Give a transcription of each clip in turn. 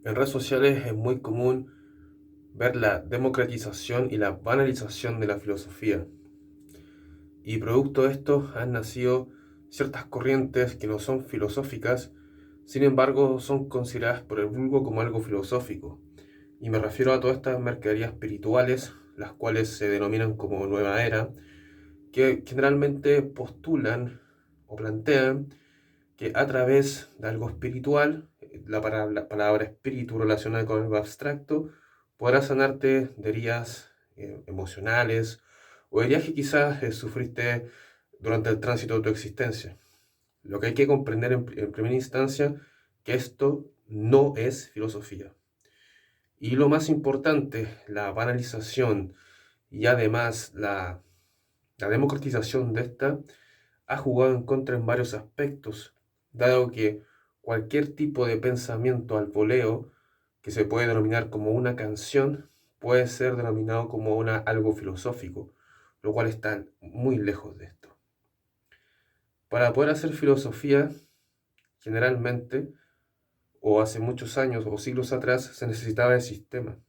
En redes sociales es muy común ver la democratización y la banalización de la filosofía. Y producto de esto han nacido ciertas corrientes que no son filosóficas, sin embargo son consideradas por el vulgo como algo filosófico. Y me refiero a todas estas mercaderías espirituales, las cuales se denominan como Nueva Era, que generalmente postulan o plantean que a través de algo espiritual, la palabra espíritu relacionada con algo abstracto, podrás sanarte de heridas emocionales o heridas que quizás sufriste durante el tránsito de tu existencia. Lo que hay que comprender en primera instancia, que esto no es filosofía. Y lo más importante, la banalización y además la democratización de esta ha jugado en contra en varios aspectos, dado que cualquier tipo de pensamiento al voleo, que se puede denominar como una canción, puede ser denominado como algo filosófico, lo cual está muy lejos de esto. Para poder hacer filosofía, generalmente, o hace muchos años o siglos atrás, se necesitaba de sistema,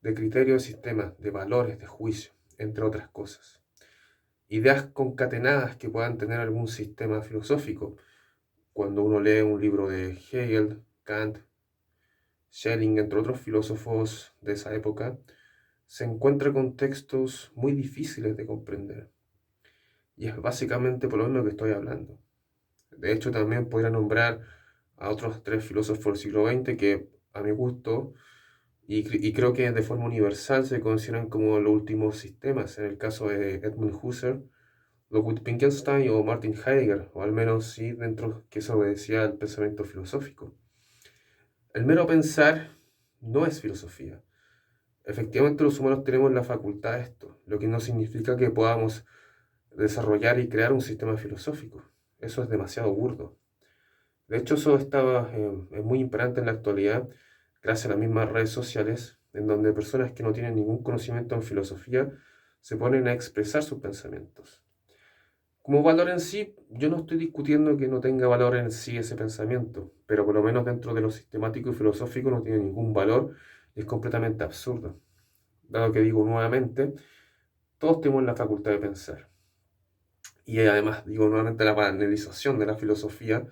de criterio de sistema, de valores, de juicio, entre otras cosas. Ideas concatenadas que puedan tener algún sistema filosófico. Cuando uno lee un libro de Hegel, Kant, Schelling, entre otros filósofos de esa época, se encuentra con textos muy difíciles de comprender. Y es básicamente por lo mismo que estoy hablando. De hecho, también podría nombrar a otros tres filósofos del siglo XX que, a mi gusto, y creo que de forma universal se consideran como los últimos sistemas. En el caso de Edmund Husserl, Ludwig Wittgenstein o Martin Heidegger, o al menos sí dentro que se obedecía al pensamiento filosófico. El mero pensar no es filosofía. Efectivamente, los humanos tenemos la facultad de esto, lo que no significa que podamos desarrollar y crear un sistema filosófico. Eso es demasiado burdo. De hecho, eso es muy imperante en la actualidad, gracias a las mismas redes sociales, en donde personas que no tienen ningún conocimiento en filosofía se ponen a expresar sus pensamientos. Como valor en sí, yo no estoy discutiendo que no tenga valor en sí ese pensamiento, pero por lo menos dentro de lo sistemático y filosófico no tiene ningún valor y es completamente absurdo. Dado que digo nuevamente, todos tenemos la facultad de pensar. Y además, digo nuevamente, la banalización de la filosofía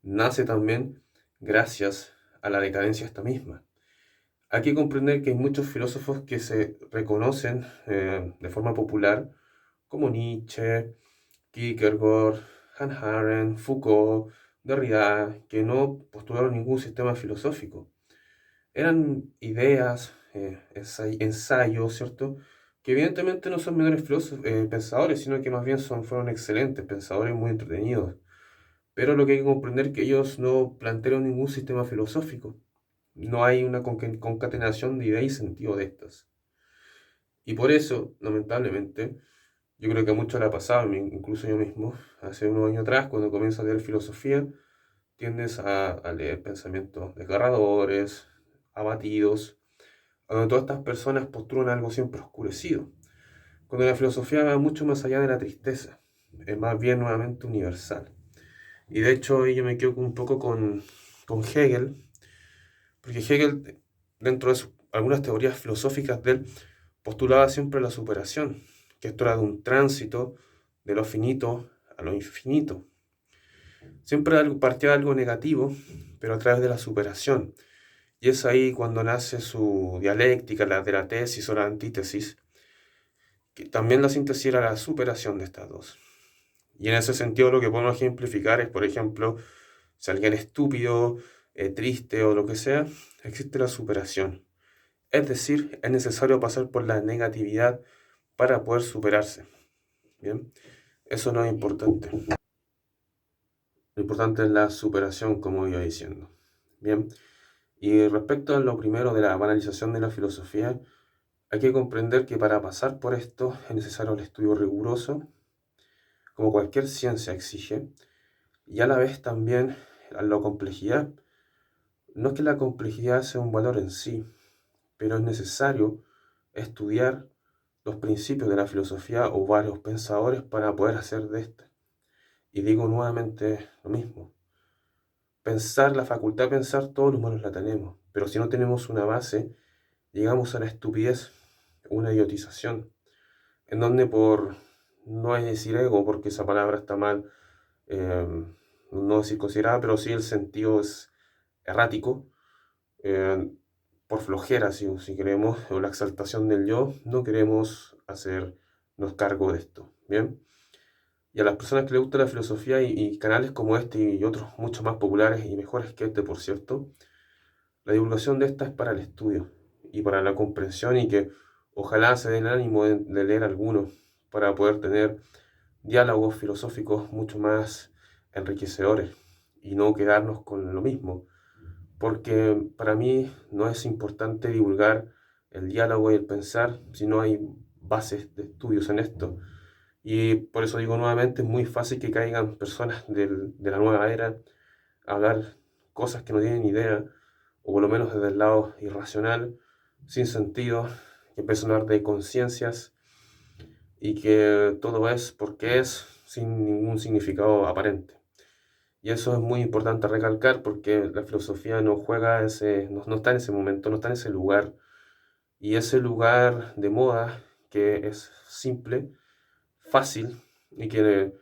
nace también gracias a la decadencia esta misma. Hay que comprender que hay muchos filósofos que se reconocen de forma popular, como Nietzsche, Kierkegaard, Hannah Arendt, Foucault, Derrida, que no postularon ningún sistema filosófico. Eran ideas, ensayos, ¿cierto? Que evidentemente no son menores pensadores, sino que más bien fueron excelentes pensadores muy entretenidos. Pero lo que hay que comprender es que ellos no plantearon ningún sistema filosófico. No hay una concatenación de ideas y sentido de estas. Y por eso, lamentablemente, yo creo que a muchos le ha pasado, incluso yo mismo, hace unos años atrás, cuando comienzas a leer filosofía, tiendes a leer pensamientos desgarradores, abatidos, donde todas estas personas postulan algo siempre oscurecido. Cuando la filosofía va mucho más allá de la tristeza, es más bien nuevamente universal. Y de hecho, yo me quedo un poco con Hegel, porque Hegel, dentro de algunas teorías filosóficas de él, postulaba siempre la superación, que esto era de un tránsito de lo finito a lo infinito. Siempre partía de algo negativo, pero a través de la superación. Y es ahí cuando nace su dialéctica, la de la tesis o la antítesis, que también la síntesis era la superación de estas dos. Y en ese sentido lo que podemos ejemplificar es, por ejemplo, si alguien es estúpido, triste o lo que sea, existe la superación. Es decir, es necesario pasar por la negatividad para poder superarse. ¿Bien? Eso no es importante. Lo importante es la superación, como iba diciendo. Bien. Y respecto a lo primero de la banalización de la filosofía, hay que comprender que para pasar por esto es necesario el estudio riguroso, como cualquier ciencia exige, y a la vez también la complejidad. No es que la complejidad sea un valor en sí, pero es necesario estudiar los principios de la filosofía o varios pensadores para poder hacer de esta. Y digo nuevamente lo mismo. pensar, la facultad de pensar, todos los humanos la tenemos, pero si no tenemos una base, llegamos a la estupidez, una idiotización, en donde por, no es decir ego, porque esa palabra está mal, no decir considerada, pero sí el sentido es errático, eh, por flojera, si queremos, o la exaltación del yo, no queremos hacernos cargo de esto, ¿bien? Y a las personas que les gusta la filosofía y canales como este y otros mucho más populares y mejores que este, por cierto, la divulgación de esta es para el estudio y para la comprensión y que ojalá se den el ánimo de leer algunos para poder tener diálogos filosóficos mucho más enriquecedores y no quedarnos con lo mismo. Porque para mí no es importante divulgar el diálogo y el pensar si no hay bases de estudios en esto. Y por eso digo nuevamente, es muy fácil que caigan personas de la nueva era a hablar cosas que no tienen idea, o por lo menos desde el lado irracional, sin sentido, que empiezan a hablar de conciencias y que todo es porque es sin ningún significado aparente. Y eso es muy importante recalcar porque la filosofía no juega no está en ese momento, no está en ese lugar. Y ese lugar de moda que es simple, fácil y que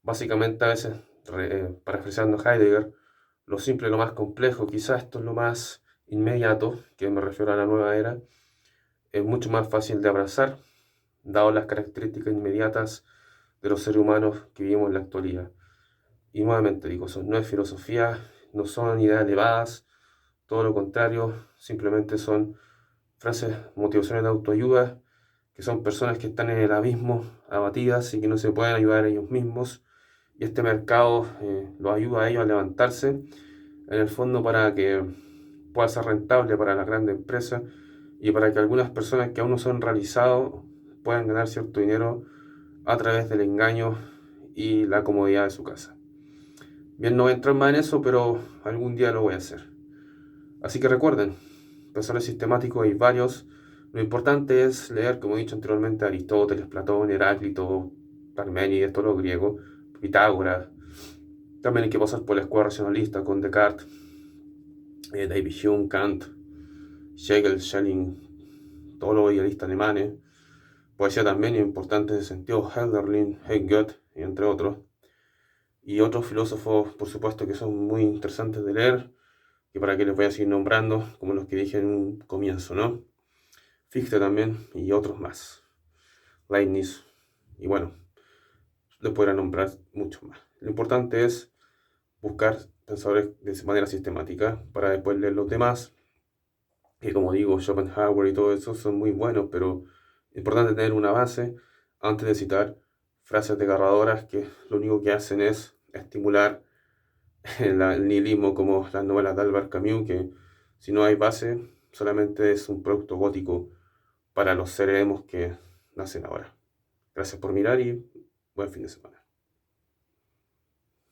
básicamente a veces, parafraseando Heidegger, lo simple es lo más complejo, quizás esto es lo más inmediato, que me refiero a la nueva era, es mucho más fácil de abrazar, dado las características inmediatas de los seres humanos que vivimos en la actualidad. Y nuevamente digo, eso no es filosofía, no son ideas elevadas, todo lo contrario, simplemente son frases, motivaciones de autoayuda, que son personas que están en el abismo, abatidas y que no se pueden ayudar a ellos mismos. Y este mercado los ayuda a ellos a levantarse, en el fondo para que pueda ser rentable para las grandes empresas y para que algunas personas que aún no se han realizado puedan ganar cierto dinero a través del engaño y la comodidad de su casa. Bien, no voy a entrar más en eso, pero algún día lo voy a hacer. Así que recuerden, pensadores sistemáticos hay varios. Lo importante es leer, como he dicho anteriormente, Aristóteles, Platón, Heráclito, Parménides, todo lo griego, Pitágoras. También hay que pasar por la escuela racionalista con Descartes, David Hume, Kant, Hegel, Schelling, todos los idealistas alemanes. Poesía también es importante en ese sentido, Hölderlin, Goethe, entre otros. Y otros filósofos, por supuesto, que son muy interesantes de leer, y para que les voy a seguir nombrando, como los que dije en un comienzo, ¿no? Fichte también, y otros más. Leibniz, y bueno, les podrá nombrar muchos más. Lo importante es buscar pensadores de manera sistemática para después leer los demás, que como digo, Schopenhauer y todo eso son muy buenos, pero es importante tener una base antes de citar frases desgarradoras que lo único que hacen es estimular el nihilismo, como las novelas de Albert Camus, que si no hay base solamente es un producto gótico para los cerebros que nacen ahora. Gracias por mirar y buen fin de semana.